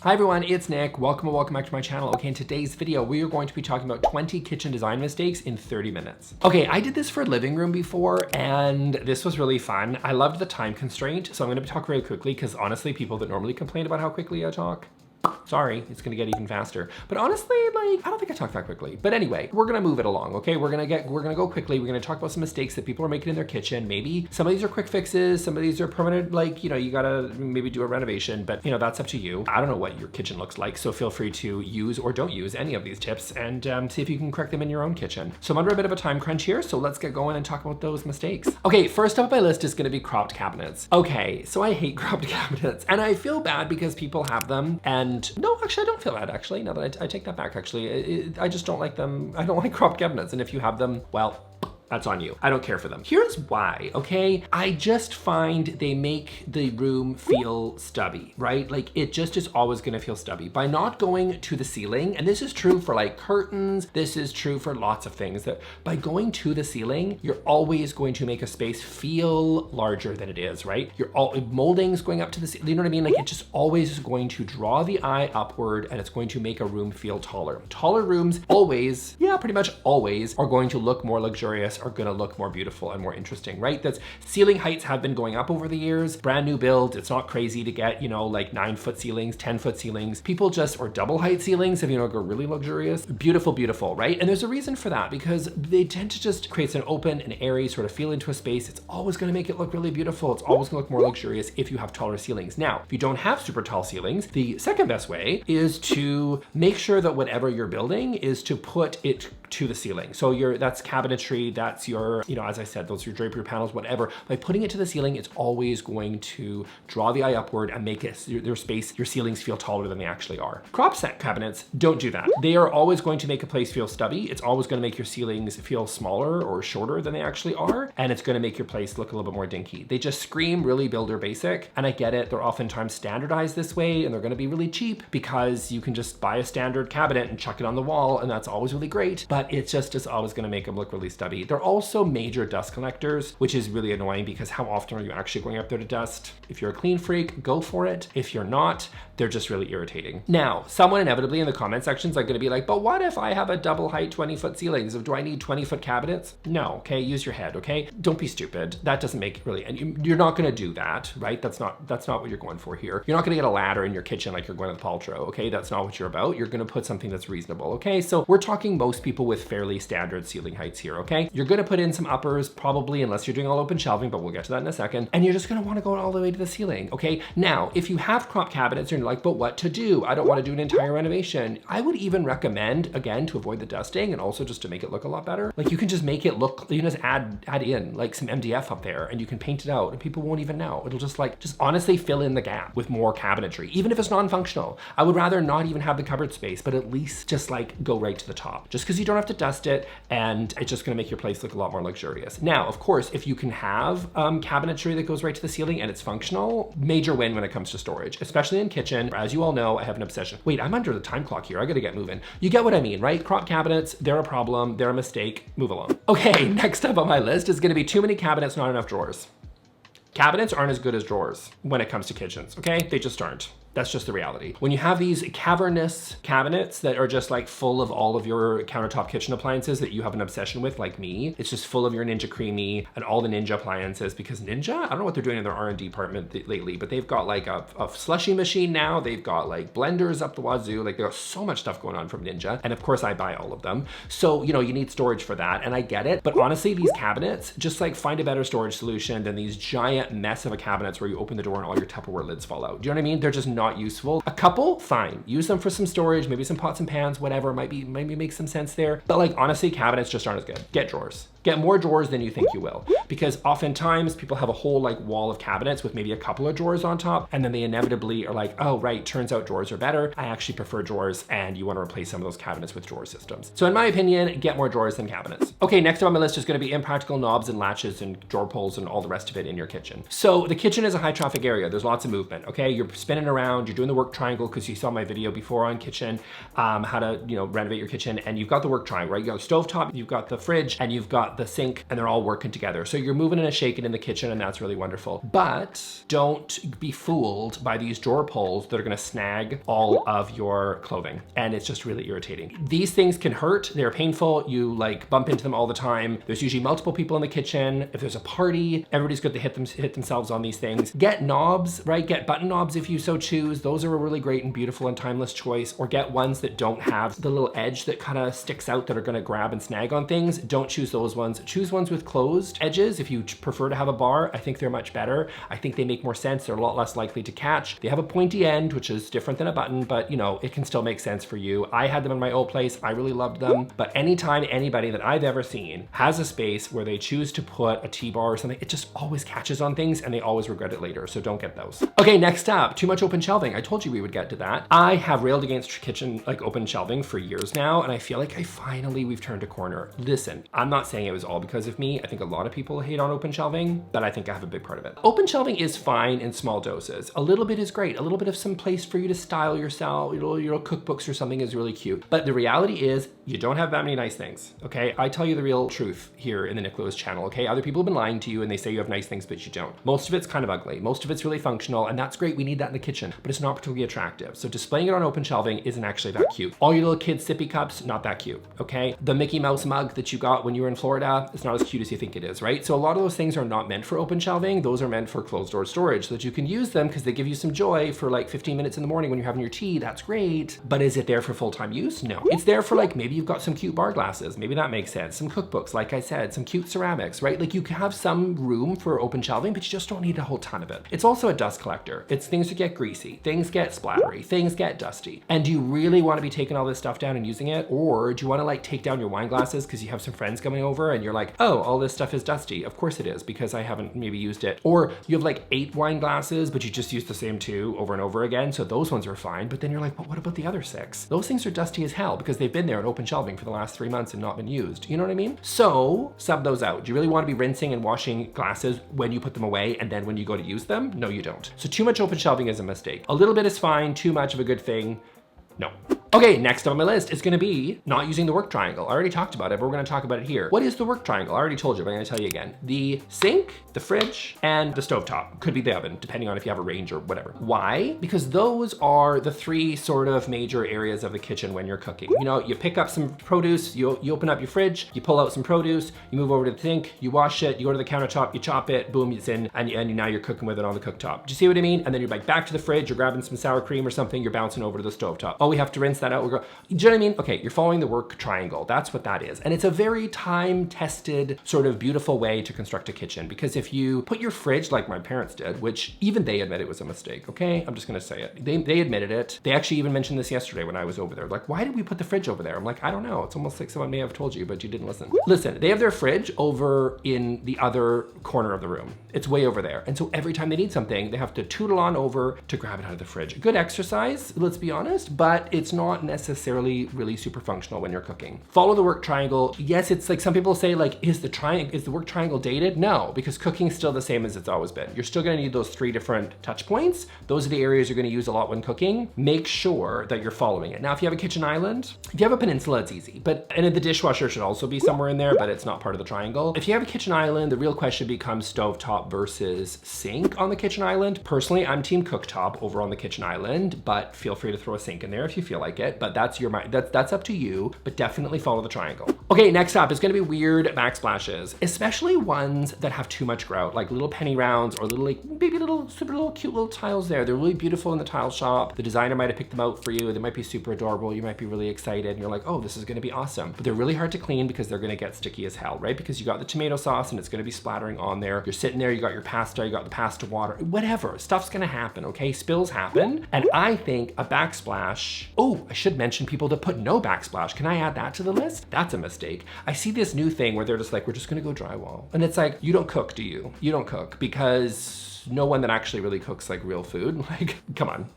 Hi everyone, it's Nick. Welcome back to my channel. Okay, in today's video, we are going to be talking about 20 kitchen design mistakes in 30 minutes. Okay, I did this for a living room before, and this was really fun. I loved the time constraint, so I'm gonna talk really quickly because honestly, people that normally complain about how quickly I talk, sorry, it's gonna get even faster. But honestly, like, I don't think I talk that quickly. But anyway, we're gonna move it along, okay? We're gonna go quickly. We're gonna talk about some mistakes that people are making in their kitchen. Maybe some of these are quick fixes, some of these are permanent, like, you gotta maybe do a renovation, but that's up to you. I don't know what your kitchen looks like, so feel free to use or don't use any of these tips and see if you can correct them in your own kitchen. So I'm under a bit of a time crunch here, so let's get going and talk about those mistakes. Okay, first up on my list is gonna be cropped cabinets. Okay, so I hate cropped cabinets, and I feel bad because people have them, and no, actually, I don't feel bad, actually. Now that I take that back, actually. I just don't like them. I don't like cropped cabinets. And if you have them, well, that's on you. I don't care for them. Here's why, okay? I just find they make the room feel stubby, right? Like it just is always gonna feel stubby. By not going to the ceiling, and this is true for like curtains, this is true for lots of things, that by going to the ceiling, you're always going to make a space feel larger than it is, right? Moldings going up to the ceiling, you know what I mean? Like it just always is going to draw the eye upward and it's going to make a room feel taller. Taller rooms always, yeah, pretty much always are going to look more luxurious, are gonna look more beautiful and more interesting, right? That's ceiling heights have been going up over the years. Brand new builds, it's not crazy to get, like 9-foot ceilings, 10-foot ceilings. People just, or double height ceilings, if go really luxurious. Beautiful, beautiful, right? And there's a reason for that because they tend to just create an open and airy sort of feel into a space. It's always gonna make it look really beautiful. It's always gonna look more luxurious if you have taller ceilings. Now, if you don't have super tall ceilings, the second best way is to make sure that whatever you're building is to put it to the ceiling. So that's cabinetry, that's your, as I said, those are your drapery panels, whatever. By putting it to the ceiling, it's always going to draw the eye upward and make it, your space, your ceilings feel taller than they actually are. Crop set cabinets don't do that. They are always going to make a place feel stubby. It's always gonna make your ceilings feel smaller or shorter than they actually are. And it's gonna make your place look a little bit more dinky. They just scream really builder basic. And I get it, they're oftentimes standardized this way and they're gonna be really cheap because you can just buy a standard cabinet and chuck it on the wall and that's always really great. But it's just always gonna make them look really stubby. They're also major dust collectors, which is really annoying because how often are you actually going up there to dust? If you're a clean freak, go for it. If you're not, they're just really irritating. Now, someone inevitably in the comment sections are gonna be like, but what if I have a double height 20-foot ceilings? Do I need 20-foot cabinets? No, okay, use your head, okay? Don't be stupid. That doesn't make really, and you're not gonna do that, right? That's not what you're going for here. You're not gonna get a ladder in your kitchen like you're going to the Paltrow, okay? That's not what you're about. You're gonna put something that's reasonable, okay? So we're talking most people with fairly standard ceiling heights here, okay? You're gonna put in some uppers probably, unless you're doing all open shelving, but we'll get to that in a second. And you're just gonna wanna go all the way to the ceiling, okay? Now, if you have crop cabinets and you're like, but what to do? I don't wanna do an entire renovation. I would even recommend, again, to avoid the dusting and also just to make it look a lot better. Like you can just make it look, you can just add in like some MDF up there and you can paint it out and people won't even know. It'll just honestly fill in the gap with more cabinetry, even if it's non-functional. I would rather not even have the cupboard space, but at least just like go right to the top. Just because you don't have to dust it and it's just gonna make your place look a lot more luxurious. Now, of course, if you can have cabinetry that goes right to the ceiling and it's functional, major win when it comes to storage, especially in kitchen. As you all know, I have an obsession. Wait, I'm under the time clock here. I gotta get moving. You get what I mean, right? Crop cabinets, they're a problem, they're a mistake, move along. Okay, next up on my list is gonna be too many cabinets, not enough drawers. Cabinets aren't as good as drawers when it comes to kitchens, okay? They just aren't. That's just the reality. When you have these cavernous cabinets that are just like full of all of your countertop kitchen appliances that you have an obsession with, like me, it's just full of your Ninja Creamy and all the Ninja appliances because Ninja, I don't know what they're doing in their R&D department lately, but they've got like a slushy machine now. They've got like blenders up the wazoo. Like there's so much stuff going on from Ninja. And of course I buy all of them. So, you need storage for that and I get it. But honestly, these cabinets, just like find a better storage solution than these giant mess of a cabinets where you open the door and all your Tupperware lids fall out. Do you know what I mean? They're just not useful. A couple, fine. Use them for some storage, maybe some pots and pans, whatever, maybe make some sense there. But like honestly, cabinets just aren't as good. Get drawers. Get more drawers than you think you will. Because oftentimes people have a whole like wall of cabinets with maybe a couple of drawers on top, and then they inevitably are like, oh right, turns out drawers are better. I actually prefer drawers, and you wanna replace some of those cabinets with drawer systems. So in my opinion, get more drawers than cabinets. Okay, next up on my list is gonna be impractical knobs and latches and drawer pulls and all the rest of it in your kitchen. So the kitchen is a high traffic area. There's lots of movement, okay? You're spinning around, you're doing the work triangle because you saw my video before on kitchen, how to renovate your kitchen, and you've got the work triangle, right? You got the stovetop, you've got the fridge, and you've got got the sink, and they're all working together. So you're moving and shaking in the kitchen, and that's really wonderful. But don't be fooled by these drawer pulls that are gonna snag all of your clothing. And it's just really irritating. These things can hurt, they're painful. You like bump into them all the time. There's usually multiple people in the kitchen. If there's a party, everybody's good to hit themselves on these things. Get knobs, right? Get button knobs if you so choose. Those are a really great and beautiful and timeless choice. Or get ones that don't have the little edge that kind of sticks out that are gonna grab and snag on things. Don't choose those ones. Choose ones with closed edges. If you prefer to have a bar, I think they're much better. I think they make more sense. They're a lot less likely to catch. They have a pointy end, which is different than a button, but you know, it can still make sense for you. I had them in my old place. I really loved them. But anytime anybody that I've ever seen has a space where they choose to put a T-bar or something, it just always catches on things and they always regret it later. So don't get those. Okay, next up, too much open shelving. I told you we would get to that. I have railed against kitchen like open shelving for years now, and I feel like we've turned a corner. Listen, I'm not saying it was all because of me. I think a lot of people hate on open shelving, but I think I have a big part of it. Open shelving is fine in small doses. A little bit is great. A little bit of some place for you to style yourself, your cookbooks or something is really cute. But the reality is you don't have that many nice things, okay? I tell you the real truth here in the nicklewis channel, okay? Other people have been lying to you and they say you have nice things, but you don't. Most of it's kind of ugly. Most of it's really functional, and that's great. We need that in the kitchen, but it's not particularly attractive. So displaying it on open shelving isn't actually that cute. All your little kids' sippy cups, not that cute, okay? The Mickey Mouse mug that you got when you were in Florida, it's not as cute as you think it is, right? So a lot of those things are not meant for open shelving. Those are meant for closed door storage so that you can use them because they give you some joy for like 15 minutes in the morning when you're having your tea. That's great. But is it there for full-time use? No. It's there for like, maybe you've got some cute bar glasses. Maybe that makes sense. Some cookbooks, like I said, some cute ceramics, right? Like you can have some room for open shelving, but you just don't need a whole ton of it. It's also a dust collector. It's things that get greasy, things get splattery, things get dusty. And do you really want to be taking all this stuff down and using it? Or do you want to like take down your wine glasses because you have some friends coming over and you're like, oh, all this stuff is dusty. Of course it is because I haven't maybe used it. Or you have like 8 wine glasses, but you just use the same 2 over and over again. So those ones are fine. But then you're like, well, what about the other 6? Those things are dusty as hell because they've been there at open shelving for the last 3 months and not been used. You know what I mean? So sub those out. Do you really want to be rinsing and washing glasses when you put them away and then when you go to use them? No, you don't. So too much open shelving is a mistake. A little bit is fine. Too much of a good thing, no. Okay, next on my list is gonna be not using the work triangle. I already talked about it, but we're gonna talk about it here. What is the work triangle? I already told you, but I'm gonna tell you again. The sink, the fridge, and the stovetop. Could be the oven, depending on if you have a range or whatever. Why? Because those are the 3 sort of major areas of the kitchen when you're cooking. You know, you pick up some produce, you open up your fridge, you pull out some produce, you move over to the sink, you wash it, you go to the countertop, you chop it, boom, it's in, and now you're cooking with it on the cooktop. Do you see what I mean? And then you're like back to the fridge, you're grabbing some sour cream or something, you're bouncing over to the stovetop. Oh, we have to rinse that out. Do you know what I mean? Okay, you're following the work triangle. That's what that is. And it's a very time-tested, sort of beautiful way to construct a kitchen. Because if you put your fridge like my parents did, which even they admit it was a mistake, okay? I'm just gonna say it. They admitted it. They actually even mentioned this yesterday when I was over there. Like, why did we put the fridge over there? I'm like, I don't know. It's almost like someone may have told you, but you didn't listen. Listen, they have their fridge over in the other corner of the room. It's way over there. And so every time they need something, they have to tootle on over to grab it out of the fridge. Good exercise, let's be honest, but it's not necessarily really super functional when you're cooking. Follow the work triangle. Yes, it's like some people say like, is the work triangle dated? No, because cooking's still the same as it's always been. You're still gonna need those 3 different touch points. Those are the areas you're gonna use a lot when cooking. Make sure that you're following it. Now, if you have a kitchen island, if you have a peninsula, it's easy, and the dishwasher should also be somewhere in there, but it's not part of the triangle. If you have a kitchen island, the real question becomes stovetop versus sink on the kitchen island. Personally, I'm team cooktop over on the kitchen island, but feel free to throw a sink in there if you feel like it, but that's up to you, but definitely follow the triangle. Okay, next up is gonna be weird backsplashes, especially ones that have too much grout, like little penny rounds or little like maybe little super little cute little tiles there. They're really beautiful in the tile shop. The designer might have picked them out for you. They might be super adorable. You might be really excited and you're like, oh, this is gonna be awesome. But they're really hard to clean because they're gonna get sticky as hell, right? Because you got the tomato sauce and it's gonna be splattering on there. You're sitting there, you got your pasta, you got the pasta water, whatever. Stuff's gonna happen, okay? Spills happen. And I think a backsplash, oh, I should mention people that put no backsplash. Can I add that to the list? That's a mistake. I see this new thing where they're just like, we're just gonna go drywall. And it's like, you don't cook, do you? You don't cook because no one that actually really cooks like real food, like, come on,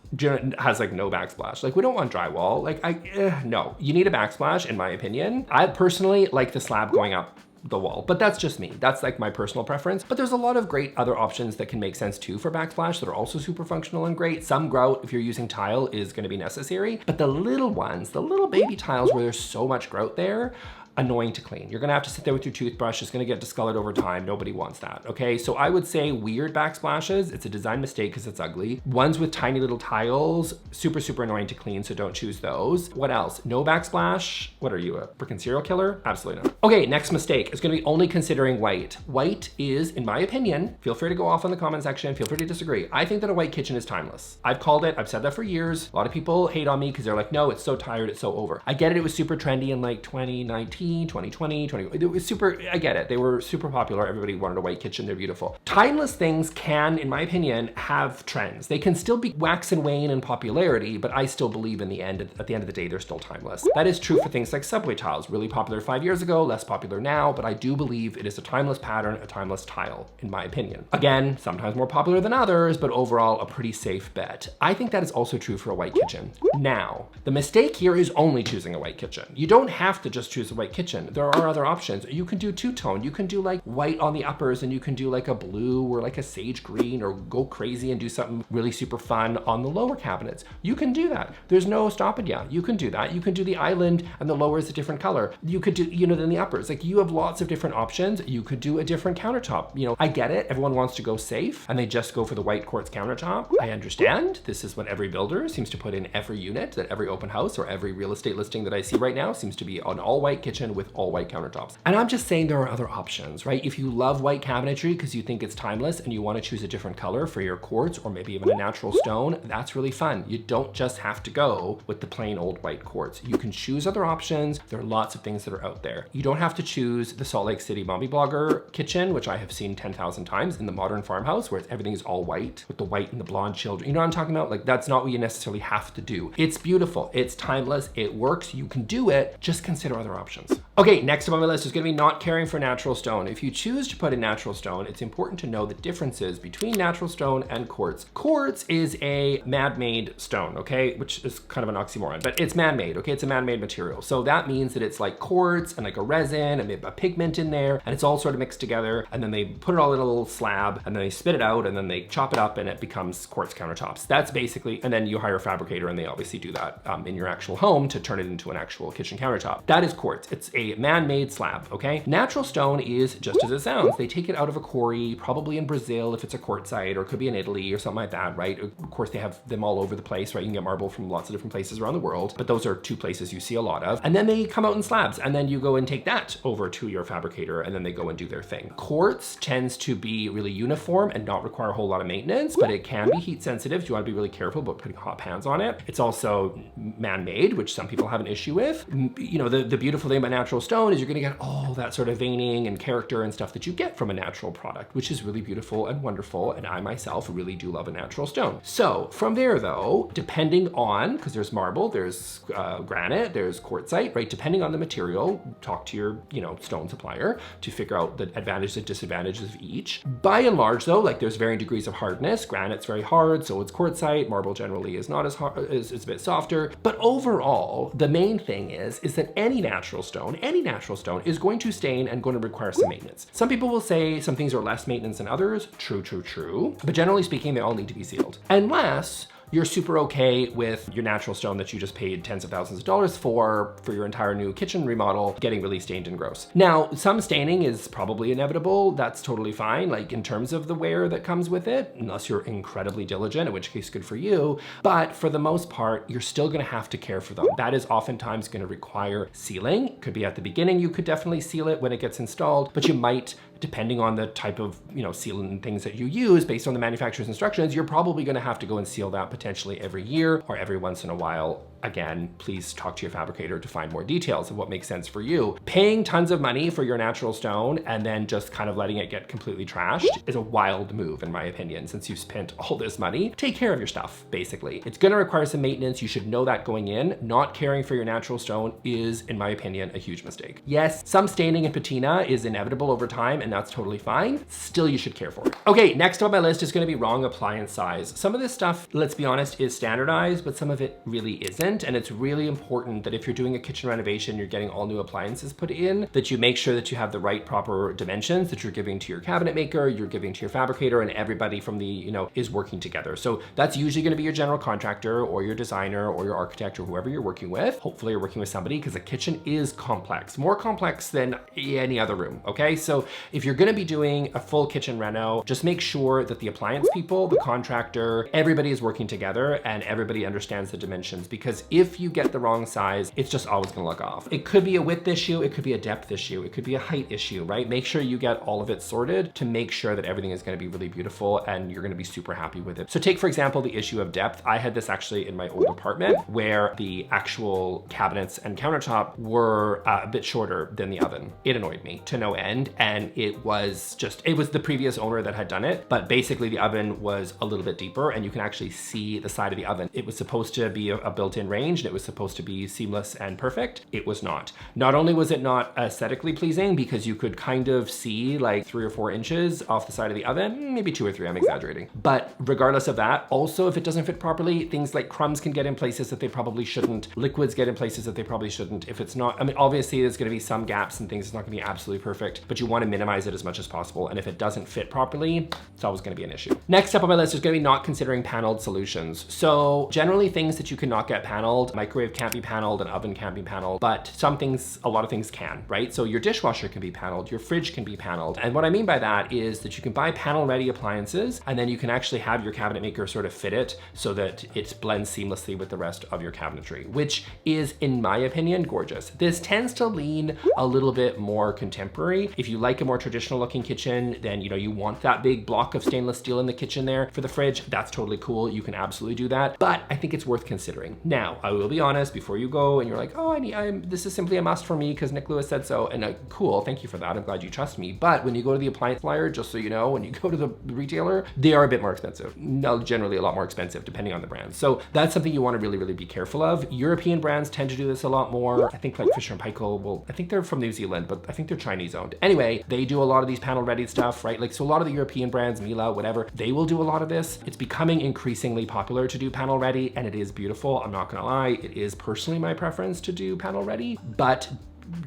has like no backsplash. Like, we don't want drywall. Like, no, you need a backsplash in my opinion. I personally like the slab going up the wall, but that's just me. That's like my personal preference. But there's a lot of great other options that can make sense too for backsplash that are also super functional and great. Some grout, if you're using tile, is gonna be necessary, but the little ones, the little baby tiles where there's so much grout there, annoying to clean. You're gonna have to sit there with your toothbrush. It's gonna get discolored over time. Nobody wants that, okay? So I would say weird backsplashes. It's a design mistake because it's ugly. Ones with tiny little tiles, super, super annoying to clean, so don't choose those. What else? No backsplash. What are you, a freaking serial killer? Absolutely not. Okay, next mistake is gonna be only considering white. White is, in my opinion, feel free to go off in the comment section, feel free to disagree. I think that a white kitchen is timeless. I've called it, I've said that for years. A lot of people hate on me because they're like, no, it's so tired, it's so over. I get it, it was super trendy in like 2019, 2020, it was super, I get it. They were super popular, everybody wanted a white kitchen, they're beautiful. Timeless things can, in my opinion, have trends. They can still be wax and wane in popularity, but I still believe at the end of the day, they're still timeless. That is true for things like subway tiles, really popular 5 years ago, less popular now, but I do believe it is a timeless pattern, a timeless tile, in my opinion. Again, sometimes more popular than others, but overall a pretty safe bet. I think that is also true for a white kitchen. Now, the mistake here is only choosing a white kitchen. You don't have to just choose a white kitchen. There are other options. You can do two-tone. You can do like white on the uppers and you can do like a blue or like a sage green or go crazy and do something really super fun on the lower cabinets. You can do that. There's no stopping you. You can do that. You can do the island and the lower is a different color. You could do, than the uppers. Like you have lots of different options. You could do a different countertop. I get it. Everyone wants to go safe and they just go for the white quartz countertop. I understand. This is what every builder seems to put in every unit, that every open house or every real estate listing that I see right now seems to be an all white kitchen with all white countertops. And I'm just saying there are other options, right? If you love white cabinetry because you think it's timeless and you want to choose a different color for your quartz or maybe even a natural stone, that's really fun. You don't just have to go with the plain old white quartz. You can choose other options. There are lots of things that are out there. You don't have to choose the Salt Lake City Mommy Blogger kitchen, which I have seen 10,000 times in the modern farmhouse where everything is all white with the white and the blonde children. You know what I'm talking about? Like that's not what you necessarily have to do. It's beautiful. It's timeless. It works. You can do it. Just consider other options. Okay, next up on my list is going to be not caring for natural stone. If you choose to put in natural stone, it's important to know the differences between natural stone and quartz. Quartz is a man-made stone, okay, which is kind of an oxymoron, but it's man-made, okay? It's a man-made material. So that means that it's like quartz and like a resin and maybe a pigment in there, and it's all sort of mixed together, and then they put it all in a little slab, and then they spit it out, and then they chop it up, and it becomes quartz countertops. That's basically, and then you hire a fabricator, and they obviously do that in your actual home to turn it into an actual kitchen countertop. That is quartz. It's a man-made slab, okay? Natural stone is just as it sounds. They take it out of a quarry, probably in Brazil if it's a quartzite, or it could be in Italy or something like that, right? Of course, they have them all over the place, right? You can get marble from lots of different places around the world, but those are two places you see a lot of. And then they come out in slabs, and then you go and take that over to your fabricator, and then they go and do their thing. Quartz tends to be really uniform and not require a whole lot of maintenance, but it can be heat sensitive. So you want to be really careful about putting hot pans on it. It's also man-made, which some people have an issue with. The beautiful thing about natural stone is you're going to get all that sort of veining and character and stuff that you get from a natural product, which is really beautiful and wonderful. And I myself really do love a natural stone. So from there though, depending on, because there's marble, there's granite, there's quartzite, right? Depending on the material, talk to your, stone supplier to figure out the advantages and disadvantages of each. By and large though, like there's varying degrees of hardness. Granite's very hard, so it's quartzite. Marble generally is not as hard, is a bit softer. But overall, the main thing is that any natural stone is going to stain and going to require some maintenance. Some people will say some things are less maintenance than others. True. But generally speaking, they all need to be sealed. Unless you're super okay with your natural stone that you just paid tens of thousands of dollars for your entire new kitchen remodel getting really stained and gross. Now, some staining is probably inevitable. That's totally fine, like in terms of the wear that comes with it, unless you're incredibly diligent, in which case good for you. But for the most part, you're still gonna have to care for them. That is oftentimes gonna require sealing. Could be at the beginning, you could definitely seal it when it gets installed, but you might, depending on the type of sealant and things that you use based on the manufacturer's instructions, you're probably gonna have to go and seal that potentially every year or every once in a while. Again, please talk to your fabricator to find more details of what makes sense for you. Paying tons of money for your natural stone and then just kind of letting it get completely trashed is a wild move in my opinion. Since you've spent all this money, take care of your stuff, basically. It's gonna require some maintenance. You should know that going in. Not caring for your natural stone is, in my opinion, a huge mistake. Yes, some staining and patina is inevitable over time and that's totally fine. Still, you should care for it. Okay, next on my list is gonna be wrong appliance size. Some of this stuff, let's be honest, is standardized, but some of it really isn't. investment, and it's really important that if you're doing a kitchen renovation, you're getting all new appliances put in, that you make sure that you have the right proper dimensions that you're giving to your cabinet maker, you're giving to your fabricator, and everybody from the, is working together. So that's usually going to be your general contractor or your designer or your architect or whoever you're working with. Hopefully you're working with somebody, because a kitchen is complex, more complex than any other room, okay? So if you're going to be doing a full kitchen reno, just make sure that the appliance people, the contractor, everybody is working together and everybody understands the dimensions, because if you get the wrong size, it's just always going to look off. It could be a width issue, it could be a depth issue, it could be a height issue, right? Make sure you get all of it sorted to make sure that everything is going to be really beautiful and you're going to be super happy with it. So take, for example, the issue of depth. I had this actually in my old apartment where the actual cabinets and countertop were a bit shorter than the oven. It annoyed me to no end, and it was the previous owner that had done it, but basically the oven was a little bit deeper and you can actually see the side of the oven. It was supposed to be a built-in range and it was supposed to be seamless and perfect. It was not. Not only was it not aesthetically pleasing, because you could kind of see like 3 or 4 inches off the side of the oven, maybe 2 or 3, I'm exaggerating. But regardless of that, also if it doesn't fit properly, things like crumbs can get in places that they probably shouldn't. Liquids get in places that they probably shouldn't. If it's not, I mean, obviously there's going to be some gaps and things. It's not going to be absolutely perfect, but you want to minimize it as much as possible. And if it doesn't fit properly, it's always going to be an issue. Next up on my list is going to be not considering paneled solutions. So generally things that you cannot get paneled, microwave can't be paneled, an oven can't be paneled, but some things, a lot of things can, right? So your dishwasher can be paneled, your fridge can be paneled. And what I mean by that is that you can buy panel ready appliances, and then you can actually have your cabinet maker sort of fit it so that it blends seamlessly with the rest of your cabinetry, which is, in my opinion, gorgeous. This tends to lean a little bit more contemporary. If you like a more traditional looking kitchen, then you want that big block of stainless steel in the kitchen there for the fridge. That's totally cool. You can absolutely do that, but I think it's worth considering. Now, I will be honest, before you go and you're like, oh, this is simply a must for me because Nick Lewis said so, and cool, thank you for that. I'm glad you trust me. But when you go to the appliance flyer, just so you know, when you go to the retailer, they are a bit more expensive. No, generally a lot more expensive depending on the brand. So that's something you want to really, really be careful of. European brands tend to do this a lot more. I think like Fisher & Paykel, well, I think they're from New Zealand, but I think they're Chinese owned. Anyway, they do a lot of these panel ready stuff, right? Like, so a lot of the European brands, Miele, whatever, they will do a lot of this. It's becoming increasingly popular to do panel ready, and it is beautiful. I'm not gonna lie, it is personally my preference to do panel ready, but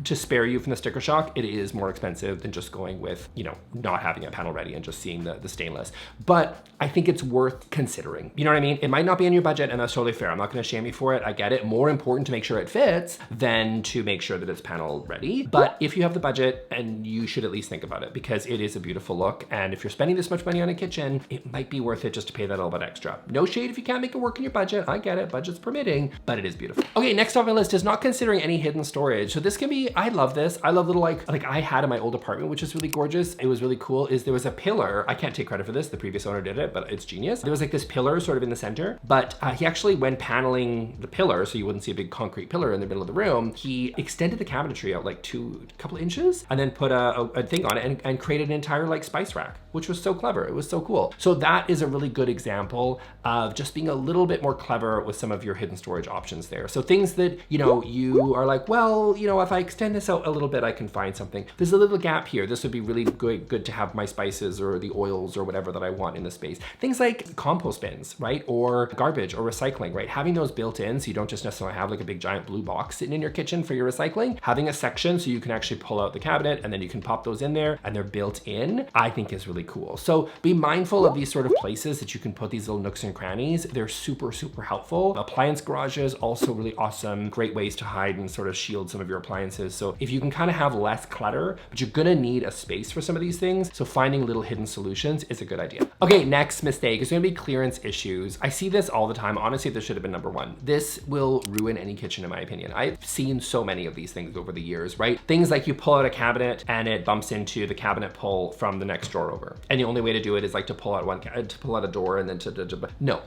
to spare you from the sticker shock, it is more expensive than just going with, not having a panel ready and just seeing the stainless. But I think it's worth considering. You know what I mean? It might not be in your budget, and that's totally fair. I'm not gonna shame you for it. I get it. More important to make sure it fits than to make sure that it's panel ready. But if you have the budget, and you should at least think about it, because it is a beautiful look. And if you're spending this much money on a kitchen, it might be worth it just to pay that little bit extra. No shade if you can't make it work in your budget. I get it, budget's permitting, but it is beautiful. Okay, next off my list is not considering any hidden storage. So this can be, I love this. I love little like I had in my old apartment, which is really gorgeous. It was really cool, is there was a pillar. I can't take credit for this. The previous owner did it, but it's genius. There was like this pillar sort of in the center, but he actually, when paneling the pillar, so you wouldn't see a big concrete pillar in the middle of the room, he extended the cabinetry out like a couple inches and then put a thing on it and created an entire like spice rack, which was so clever. It was so cool. So that is a really good example of just being a little bit more clever with some of your hidden storage options there. So things that, you are like, well, if I extend this out a little bit, I can find something. There's a little gap here. This would be really good to have my spices or the oils or whatever that I want in the space. Things like compost bins, right? Or garbage or recycling, right? Having those built in so you don't just necessarily have like a big giant blue box sitting in your kitchen for your recycling. Having a section so you can actually pull out the cabinet and then you can pop those in there and they're built in, I think is really cool. So be mindful of these sort of places that you can put these little nooks and crannies. They're super, super helpful. Appliance garages, also really awesome. Great ways to hide and sort of shield some of your appliances. So if you can kind of have less clutter, but you're gonna need a space for some of these things, so finding little hidden solutions is a good idea. Okay, next mistake is gonna be clearance issues. I see this all the time. Honestly, this should have been number one. This will ruin any kitchen in my opinion. I've seen so many of these things over the years, right? Things like you pull out a cabinet and it bumps into the cabinet pull from the next drawer over. And the only way to do it is like to pull out a door and then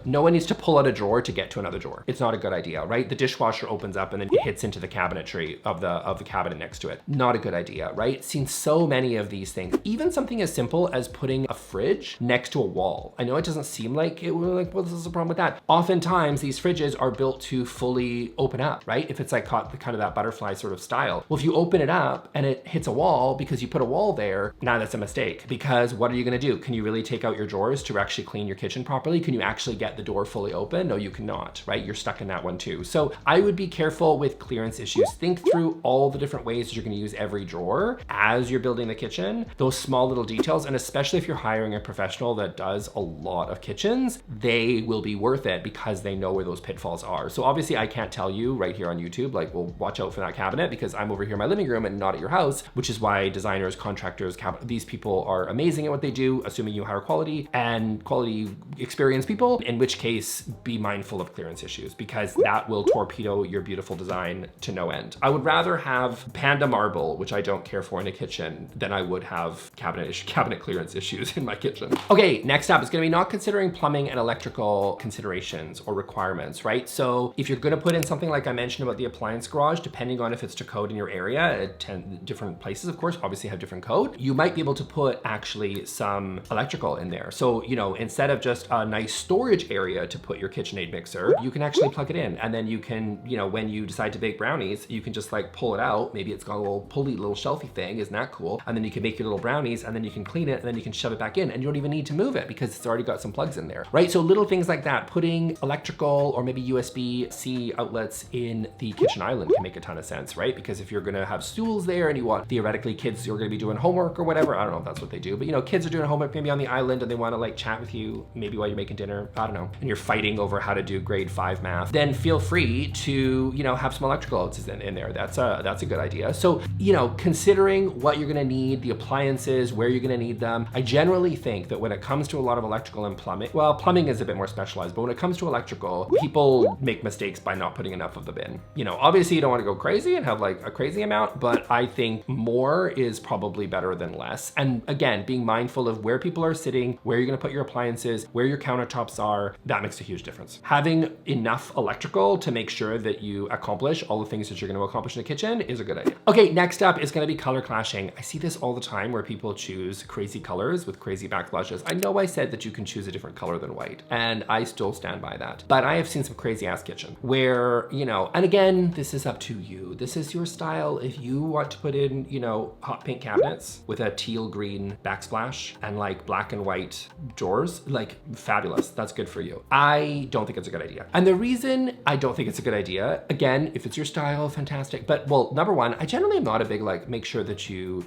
no one needs to pull out a drawer to get to another drawer. It's not a good idea, right? The dishwasher opens up and then it hits into the cabinetry of of the cabinet next to it. Not a good idea, right? Seen so many of these things. Even something as simple as putting a fridge next to a wall. I know it doesn't seem like it, we're like, well, this is a problem with that. Oftentimes these fridges are built to fully open up, right? If it's like kind of that butterfly sort of style. Well, if you open it up and it hits a wall because you put a wall there, now that's a mistake, because what are you gonna do? Can you really take out your drawers to actually clean your kitchen properly? Can you actually get the door fully open? No, you cannot, right? You're stuck in that one too. So I would be careful with clearance issues. Think through all the different ways that you're gonna use every drawer as you're building the kitchen, those small little details, and especially if you're hiring a professional that does a lot of kitchens, they will be worth it because they know where those pitfalls are. So obviously I can't tell you right here on YouTube, like, well, watch out for that cabinet because I'm over here in my living room and not at your house, which is why designers, contractors, these people are amazing at what they do, assuming you hire quality experienced people, in which case be mindful of clearance issues because that will torpedo your beautiful design to no end. I would rather have panda marble, which I don't care for in a kitchen, than I would have cabinet clearance issues in my kitchen. Okay, next up is gonna be not considering plumbing and electrical considerations or requirements, right? So if you're gonna put in something like I mentioned about the appliance garage, depending on if it's to code in your area, at 10 different places, of course, obviously have different code, you might be able to put actually some electrical in there. So, you know, instead of just a nice storage area to put your KitchenAid mixer, you can actually plug it in. And then you can, you know, when you decide to bake brownies, you can just like pull it out. Maybe it's got a little pulley, little shelfy thing. Isn't that cool? And then you can make your little brownies and then you can clean it and then you can shove it back in and you don't even need to move it because it's already got some plugs in there, right? So little things like that, putting electrical or maybe USB-C outlets in the kitchen island can make a ton of sense, right? Because if you're gonna have stools there and you want theoretically kids who are gonna be doing homework or whatever, I don't know if that's what they do, but you know, kids are doing homework maybe on the island and they wanna like chat with you maybe while you're making dinner, I don't know, and you're fighting over how to do grade 5 math, then feel free to, you know, have some electrical outlets in there. That's a good idea. So, you know, considering what you're gonna need, the appliances, where you're gonna need them, I generally think that when it comes to a lot of electrical and plumbing, well, plumbing is a bit more specialized, but when it comes to electrical, people make mistakes by not putting enough of them in. You know, obviously you don't wanna go crazy and have like a crazy amount, but I think more is probably better than less. And again, being mindful of where people are sitting, where you're gonna put your appliances, where your countertops are, that makes a huge difference. Having enough electrical to make sure that you accomplish all the things that you're gonna accomplish in the kitchen is a good idea. Okay, next up is gonna be color clashing. I see this all the time where people choose crazy colors with crazy backsplashes. I know I said that you can choose a different color than white, and I still stand by that. But I have seen some crazy ass kitchen where, you know, and again, this is up to you. This is your style. If you want to put in, you know, hot pink cabinets with a teal green backsplash and like black and white drawers, like fabulous. That's good for you. I don't think it's a good idea. And the reason I don't think it's a good idea, again, if it's your style, fantastic. But well, number one, I generally am not a big like, make sure that you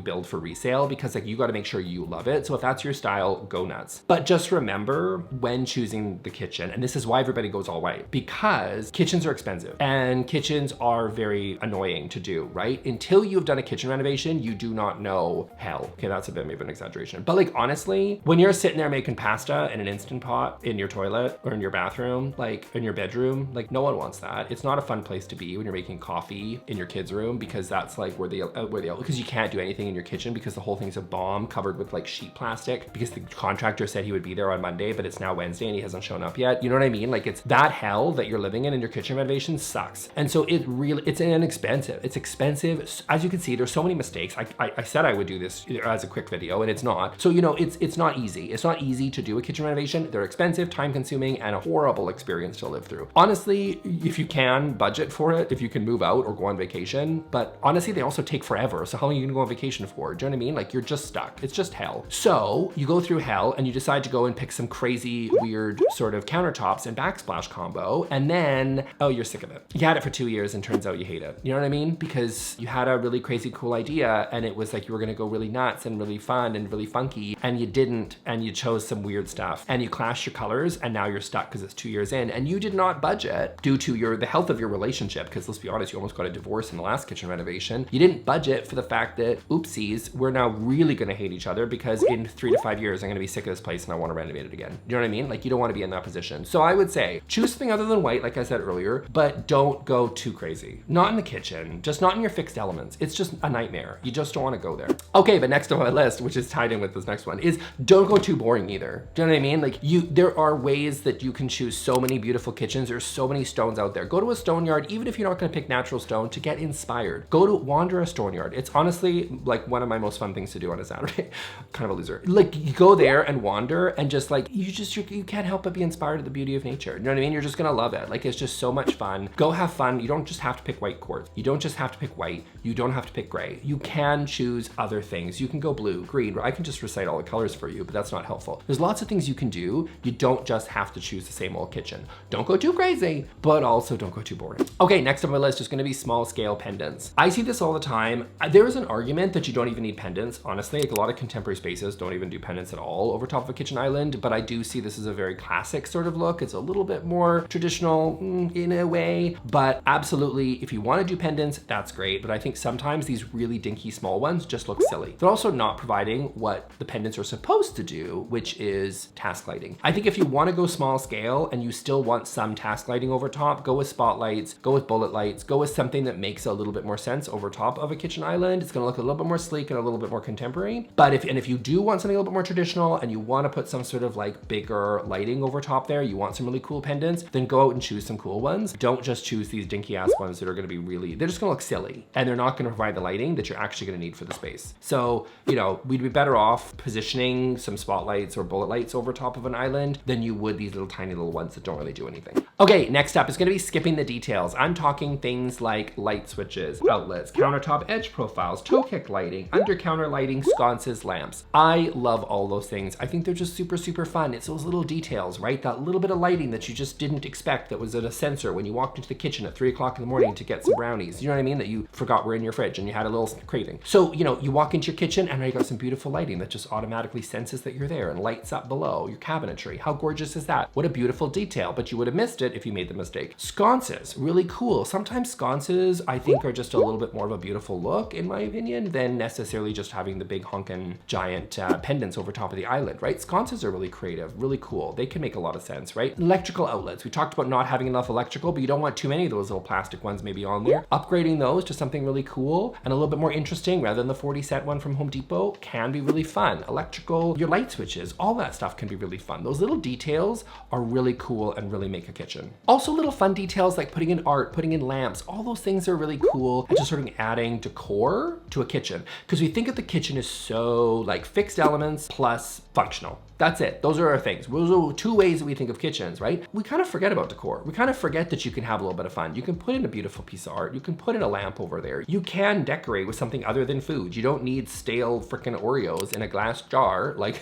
build for resale because like you got to make sure you love it. So if that's your style, go nuts. But just remember when choosing the kitchen, and this is why everybody goes all white, because kitchens are expensive and kitchens are very annoying to do, right? Until you've done a kitchen renovation, you do not know hell. Okay, that's a bit maybe an exaggeration. But like honestly, when you're sitting there making pasta in an Instant Pot in your toilet or in your bathroom, like in your bedroom, like no one wants that. It's not a fun place to be when you're making coffee in your kid's room because that's like where because you can't do anything in your kitchen because the whole thing's a bomb covered with like sheet plastic because the contractor said he would be there on Monday, but it's now Wednesday and he hasn't shown up yet. You know what I mean? Like it's that hell that you're living in your kitchen renovation sucks. And so it's inexpensive. It's expensive. As you can see, there's so many mistakes. I said I would do this as a quick video and it's not. So, you know, it's not easy. It's not easy to do a kitchen renovation. They're expensive, time consuming, and a horrible experience to live through. Honestly, if you can budget for it, if you can move out or go on vacation, but honestly, they also take forever. So how long are you gonna go on vacation for? Do you know what I mean? Like you're just stuck. It's just hell. So you go through hell and you decide to go and pick some crazy, weird sort of countertops and backsplash combo. And then, oh, you're sick of it. You had it for 2 years and turns out you hate it. You know what I mean? Because you had a really crazy cool idea and it was like you were gonna go really nuts and really fun and really funky and you didn't, and you chose some weird stuff and you clashed your colors and now you're stuck because it's 2 years in and you did not budget due to the health of your relationship, because let's be honest, you almost got a divorce in the last kitchen renovation. You didn't budget for the fact that, oopsies, we're now really gonna hate each other because in 3 to 5 years, I'm gonna be sick of this place and I wanna renovate it again. You know what I mean? Like you don't wanna be in that position. So I would say, choose something other than white, like I said earlier, but don't go too crazy. Not in the kitchen, just not in your fixed elements. It's just a nightmare. You just don't wanna go there. Okay, but next on my list, which is tied in with this next one, is don't go too boring either. Do you know what I mean? Like there are ways that you can choose so many beautiful kitchens. There's so many stones out there. Go to a stone yard, even if you're not gonna pick natural stone, to get inspired. Go to wander a stone yard. It's honestly like one of my most fun things to do on a Saturday. Kind of a loser. Like you go there and wander and just like, you can't help but be inspired at the beauty of nature. You know what I mean? You're just gonna love it. Like it's just so much fun. Go have fun. You don't just have to pick white quartz. You don't just have to pick white. You don't have to pick gray. You can choose other things. You can go blue, green. I can just recite all the colors for you, but that's not helpful. There's lots of things you can do. You don't just have to choose the same old kitchen. Don't go too crazy, but also don't go too boring. Okay, next on my list is gonna be small scale pendants. I see this all the time. There is an argument that you don't even need pendants. Honestly, like a lot of contemporary spaces don't even do pendants at all over top of a kitchen island, but I do see this as a very classic sort of look. It's a little bit more traditional in a way, but absolutely, if you wanna do pendants, that's great. But I think sometimes these really dinky small ones just look silly. They're also not providing what the pendants are supposed to do, which is task lighting. I think if you wanna go small scale and you still want some task lighting over top, go with spotlights, go with bullet lights, go with something that makes a little bit more sense over top of a kitchen island. It's gonna look a little bit more sleek and a little bit more contemporary. But if you do want something a little bit more traditional and you wanna put some sort of like bigger lighting over top there, you want some really cool pendants, then go out and choose some cool ones. Don't just choose these dinky ass ones that are gonna be they're just gonna look silly and they're not gonna provide the lighting that you're actually gonna need for the space. So, you know, we'd be better off positioning some spotlights or bullet lights over top of an island than you would these little tiny little ones that don't really do anything. Okay, next up is gonna be skipping the details. I'm talking things like light switches, outlets, countertop edge profiles, toe kick lighting, under counter lighting, sconces, lamps. I love all those things. I think they're just super, super fun. It's those little details, right? That little bit of lighting that you just didn't expect that was at a sensor when you walked into the kitchen at 3 o'clock in the morning to get some brownies. You know what I mean? That you forgot were in your fridge and you had a little craving. So, you know, you walk into your kitchen and now you got some beautiful lighting that just automatically senses that you're there and lights up below your cabinetry. How gorgeous is that? What a beautiful detail, but you would have missed it if you made the mistake. Sconces, really cool. Sometimes sconces, I think, are just a little bit more of a beautiful look, in my opinion, than necessarily just having the big honkin' giant pendants over top of the island, right? Sconces are really creative, really cool. They can make a lot of sense, right? Electrical outlets. We talked about not having enough electrical, but you don't want too many of those little plastic ones maybe on there. Upgrading those to something really cool and a little bit more interesting rather than the 40-cent one from Home Depot can be really fun. Electrical, your light switches, all that stuff can be really fun. Those little details are really cool and really make a kitchen. Also little fun details like putting in art, putting in lamps, all those things are really cool and just sort of adding decor to a kitchen. Because we think of the kitchen as so like fixed elements plus functional. That's it. Those are our things. Those are two ways that we think of kitchens, right? We kind of forget about decor. We kind of forget that you can have a little bit of fun. You can put in a beautiful piece of art. You can put in a lamp over there. You can decorate with something other than food. You don't need stale freaking Oreos in a glass jar like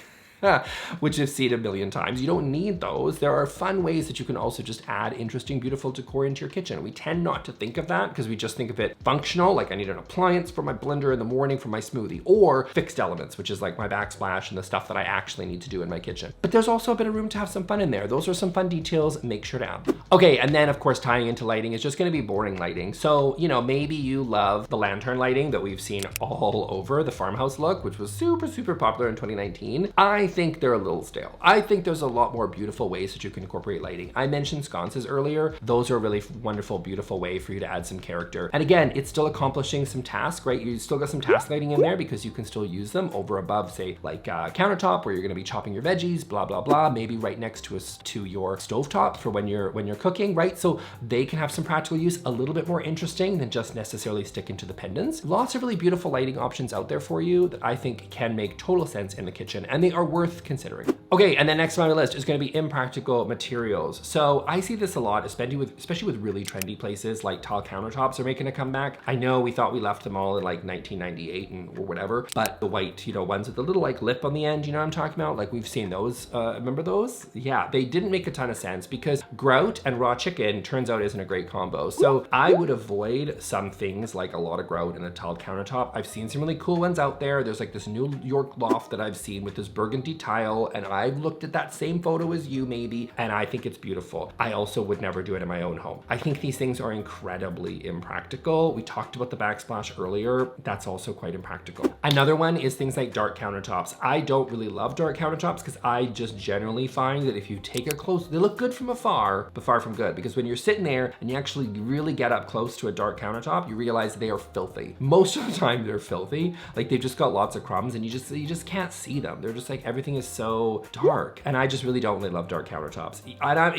which you've seen a million times. You don't need those. There are fun ways that you can also just add interesting, beautiful decor into your kitchen. We tend not to think of that because we just think of it functional, like I need an appliance for my blender in the morning for my smoothie, or fixed elements, which is like my backsplash and the stuff that I actually need to do in my kitchen. But there's also a bit of room to have some fun in there. Those are some fun details, make sure to add. Okay, and then of course tying into lighting is just gonna be boring lighting. So, you know, maybe you love the lantern lighting that we've seen all over the farmhouse look, which was super, super popular in 2019. I think they're a little stale. I think there's a lot more beautiful ways that you can incorporate lighting. I mentioned sconces earlier. Those are a really wonderful, beautiful way for you to add some character. And again, it's still accomplishing some tasks, right? You still got some task lighting in there because you can still use them over above, say, like a countertop where you're gonna be chopping your veggies, blah, blah, blah, maybe right next to your stovetop for when you're cooking, right? So they can have some practical use, a little bit more interesting than just necessarily sticking to the pendants. Lots of really beautiful lighting options out there for you that I think can make total sense in the kitchen, and they are worth considering. Okay, and then next on my list is gonna be Impractical Materials. So I see this a lot, especially with really trendy places like tile countertops are making a comeback. I know we thought we left them all in like 1998 or whatever, but the white, you know, ones with the little like lip on the end, you know what I'm talking about? Like we've seen those, remember those? Yeah, they didn't make a ton of sense because grout and raw chicken turns out isn't a great combo. So I would avoid some things like a lot of grout in a tiled countertop. I've seen some really cool ones out there. There's like this New York loft that I've seen with this burgundy tile, and I've looked at that same photo as you maybe, and I think it's beautiful. I also would never do it in my own home. I think these things are incredibly impractical. We talked about the backsplash earlier. That's also quite impractical. Another one is things like dark countertops. I don't really love dark countertops because I just generally find that if you take a close, they look good from afar, but far from good, because when you're sitting there and you actually really get up close to a dark countertop, you realize they are filthy. Most of the time they're filthy. Like they've just got lots of crumbs and you just can't see them. They're just like everything is so dark. And I just really don't really love dark countertops.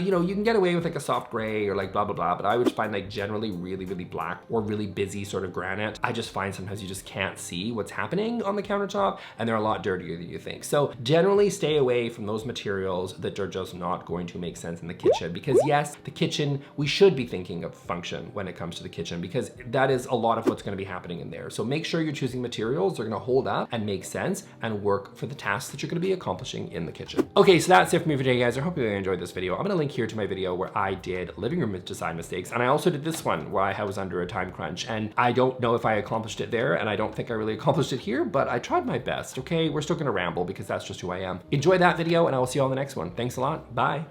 You know, you can get away with like a soft gray or like blah, blah, blah, but I would find like generally really, really black or really busy sort of granite. I just find sometimes you just can't see what's happening on the countertop, and they're a lot dirtier than you think. So generally stay away from those materials that are just not going to make sense in the kitchen, because yes, the kitchen, we should be thinking of function when it comes to the kitchen, because that is a lot of what's going to be happening in there. So make sure you're choosing materials that are going to hold up and make sense and work for the tasks that you're going to be accomplishing in the kitchen. Okay, so that's it for me for today, guys. I hope you enjoyed this video. I'm going to link here to my video where I did living room design mistakes, and I also did this one where I was under a time crunch, and I don't know if I accomplished it there, and I don't think I really accomplished it here, but I tried my best. Okay, we're still going to ramble because that's just who I am. Enjoy that video, and I will see you on the next one. Thanks a lot. Bye.